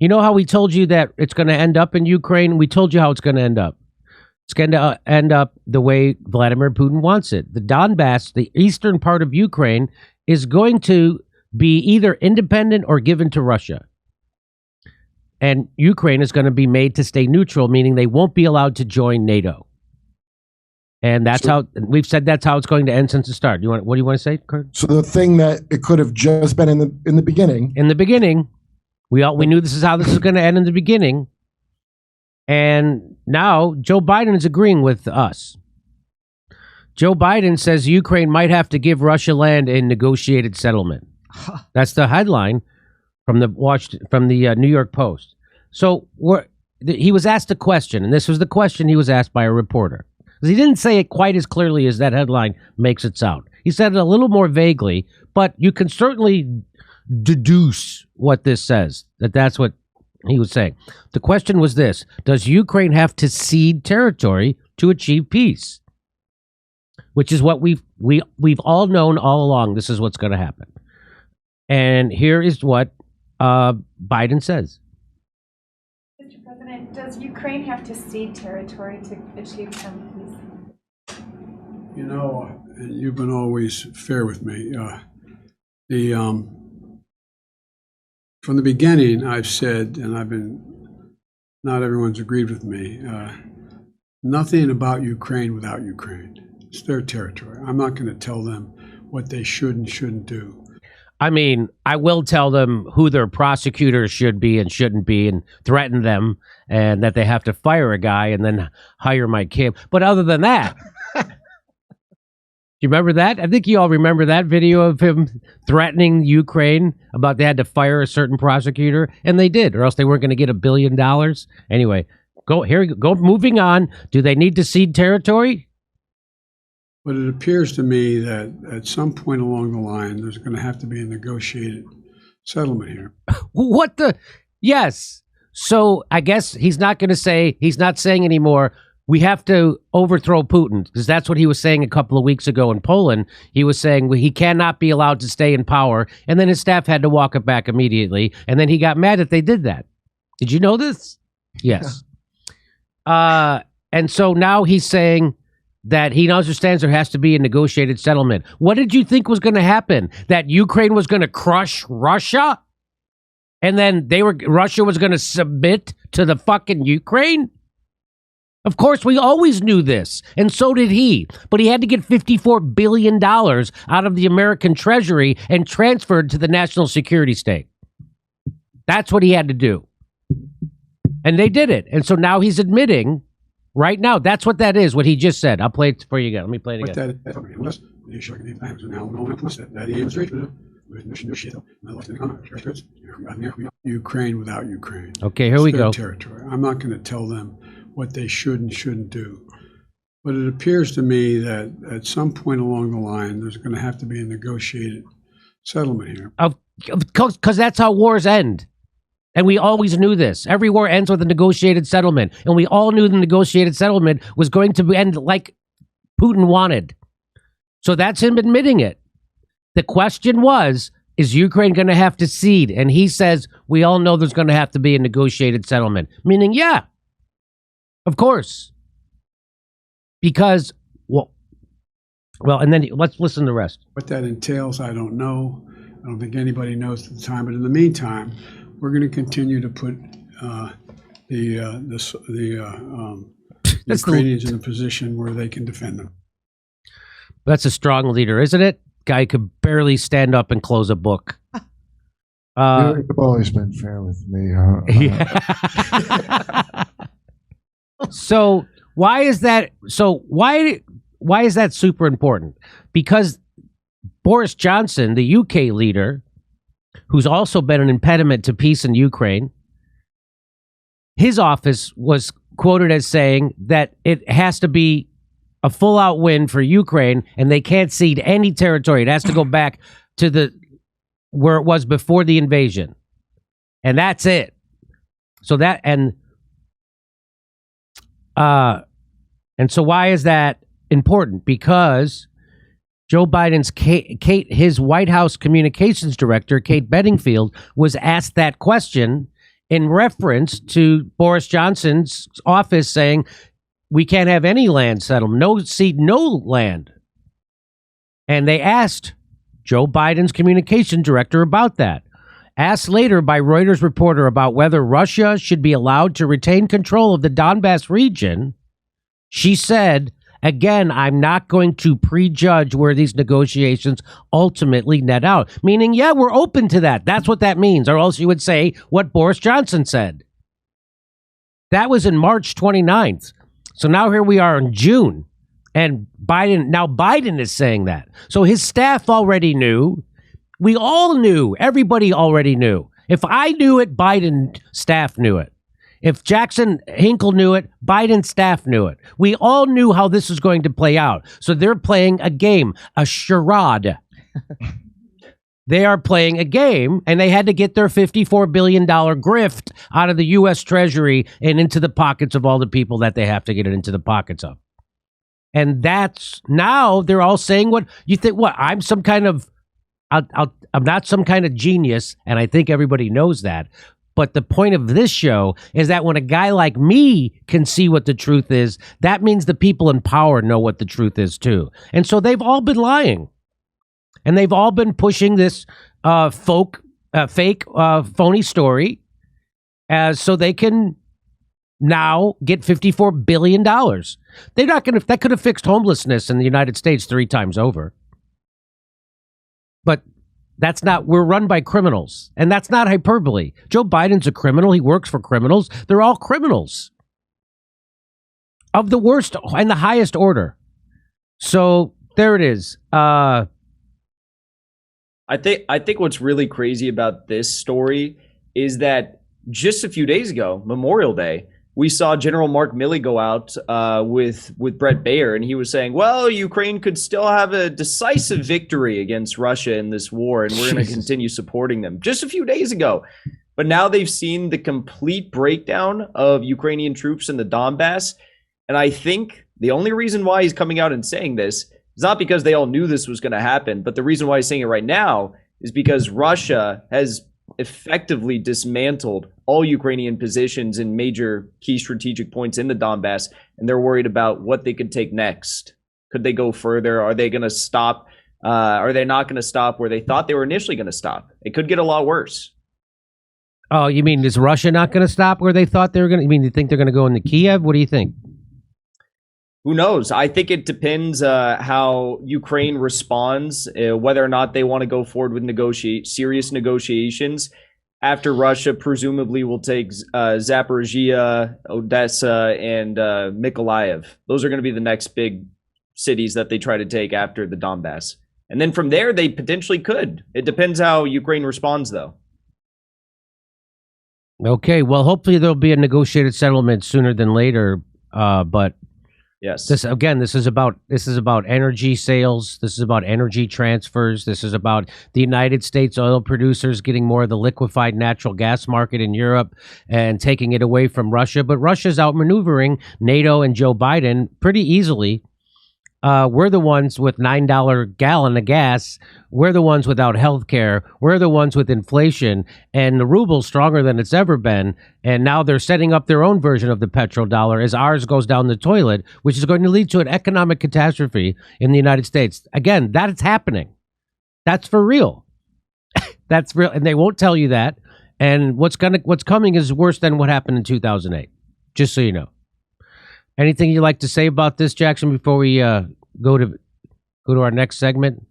You know how we told you that it's going to end up in Ukraine? We told you how it's going to end up. It's going to end up the way Vladimir Putin wants it. The Donbass, the eastern part of Ukraine, is going to be either independent or given to Russia. And Ukraine is going to be made to stay neutral, meaning they won't be allowed to join NATO. And that's how we've said that's how it's going to end since the start. What do you want to say, Kurt? So the thing that it could have just been in the beginning. In the beginning, we knew this is how this is going to end in the beginning. And now Joe Biden is agreeing with us. Joe Biden says Ukraine might have to give Russia land in negotiated settlement. That's the headline from the New York Post. So he was asked a question, and this was the question he was asked by a reporter. He didn't say it quite as clearly as that headline makes it sound. He said it a little more vaguely, but you can certainly deduce what this says, that's what he was saying. The question was this: does Ukraine have to cede territory to achieve peace? Which is what we've all known all along. This is what's going to happen. And here is what Biden says. Mr. President, does Ukraine have to cede territory to achieve some peace? You know, you've been always fair with me. From the beginning, I've said, and not everyone's agreed with me, nothing about Ukraine without Ukraine. It's their territory. I'm not going to tell them what they should and shouldn't do. I mean, I will tell them who their prosecutors should be and shouldn't be, and threaten them, and that they have to fire a guy and then hire my kid. But other than that, you remember that? I think you all remember that video of him threatening Ukraine about they had to fire a certain prosecutor, and they did, or else they weren't going to get $1 billion. Anyway, go. Moving on. Do they need to cede territory? But it appears to me that at some point along the line, there's going to have to be a negotiated settlement here. What the? Yes. So I guess he's not saying anymore, we have to overthrow Putin, because that's what he was saying a couple of weeks ago in Poland. He was saying he cannot be allowed to stay in power, and then his staff had to walk it back immediately, and then he got mad that they did that. Did you know this? Yes. And so now he's saying that he understands there has to be a negotiated settlement. What did you think was going to happen? That Ukraine was going to crush Russia? And then Russia was going to submit to the fucking Ukraine? Of course, we always knew this, and so did he. But he had to get $54 billion out of the American Treasury and transferred to the national security state. That's what he had to do. And they did it. And so now he's admitting, right now, that's what that is, what he just said. I'll play it for you again. Let me play it again. Ukraine without Ukraine. Okay, here we go. Territory. I'm not going to tell them what they should and shouldn't do. But it appears to me that at some point along the line, there's going to have to be a negotiated settlement here. Because that's how wars end. And we always knew this. Every war ends with a negotiated settlement. And we all knew the negotiated settlement was going to end like Putin wanted. So that's him admitting it. The question was, is Ukraine going to have to cede? And he says, we all know there's going to have to be a negotiated settlement. Meaning, yeah, of course. Because, well, and then let's listen to the rest. What that entails, I don't know. I don't think anybody knows at the time. But in the meantime, we're going to continue to put the Ukrainians in a position where they can defend them. That's a strong leader, isn't it? Guy could barely stand up and close a book. You've always been fair with me. So why is that? Why is that super important? Because Boris Johnson, the UK leader, who's also been an impediment to peace in Ukraine, his office was quoted as saying that it has to be a full-out win for Ukraine, and they can't cede any territory. It has to go back to where it was before the invasion, and that's it. So that and so why is that important? Because Joe Biden's his White House communications director, Kate Bedingfield, was asked that question in reference to Boris Johnson's office saying we can't have any land settlement, no cede, no land. And they asked Joe Biden's communication director about that. Asked later by Reuters reporter about whether Russia should be allowed to retain control of the Donbass region, she said, again, I'm not going to prejudge where these negotiations ultimately net out. Meaning, yeah, we're open to that. That's what that means. Or else you would say what Boris Johnson said. That was in March 29th. So now here we are in June. And Biden is saying that. So his staff already knew. We all knew. Everybody already knew. If I knew it, Biden staff knew it. If Jackson Hinkle knew it, Biden staff knew it. We all knew how this was going to play out. So they're playing a game, a charade. They are playing a game, and they had to get their $54 billion grift out of the U.S. Treasury and into the pockets of all the people that they have to get it into the pockets of. And that's now they're all saying what you think. What I'm some kind of, I'm not some kind of genius, and I think everybody knows that. But the point of this show is that when a guy like me can see what the truth is, that means the people in power know what the truth is too. And so they've all been lying, and they've all been pushing this fake, phony story, so they can now get $54 billion. They're not going to, that could have fixed homelessness in the United States 3 times over. But that's not, we're run by criminals. And that's not hyperbole. Joe Biden's a criminal. He works for criminals. They're all criminals of the worst and the highest order. So there it is. I think what's really crazy about this story is that just a few days ago, Memorial Day, we saw General Mark Milley go out with Brett Baer, and he was saying, well, Ukraine could still have a decisive victory against Russia in this war, and we're going to continue supporting them. Just a few days ago. But now they've seen the complete breakdown of Ukrainian troops in the Donbass, and I think the only reason why he's coming out and saying this is not because they all knew this was going to happen, but the reason why he's saying it right now is because Russia has effectively dismantled all Ukrainian positions in major key strategic points in the Donbass, and they're worried about what they could take next. Could they go further? Are they going to stop? Are they not going to stop where they thought they were initially going to stop? It could get a lot worse. Oh, you mean is Russia not going to stop where they thought they were going to? You mean you think they're going to go into Kiev? What do you think? Who knows? I think it depends how Ukraine responds, whether or not they want to go forward with serious negotiations after Russia presumably will take Zaporizhia, Odessa, and Mykolaiv. Those are going to be the next big cities that they try to take after the Donbass. And then from there, they potentially could. It depends how Ukraine responds, though. Okay, well, hopefully there'll be a negotiated settlement sooner than later, but yes, this is about energy sales. This is about energy transfers. This is about the United States oil producers getting more of the liquefied natural gas market in Europe and taking it away from Russia. But Russia's outmaneuvering NATO and Joe Biden pretty easily. We're the ones with $9 gallon of gas. We're the ones without health care. We're the ones with inflation. And the ruble's stronger than it's ever been. And now they're setting up their own version of the petrodollar as ours goes down the toilet, which is going to lead to an economic catastrophe in the United States. Again, that's happening. That's for real. That's real. And they won't tell you that. And what's coming is worse than what happened in 2008. Just so you know. Anything you'd like to say about this, Jackson, before we go to our next segment?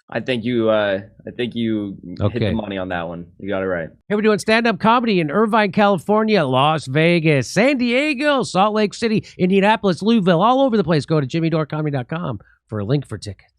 I think you hit the money on that one. You got it right. Hey, we're doing stand-up comedy in Irvine, California, Las Vegas, San Diego, Salt Lake City, Indianapolis, Louisville, all over the place. Go to jimmydorecomedy.com for a link for tickets.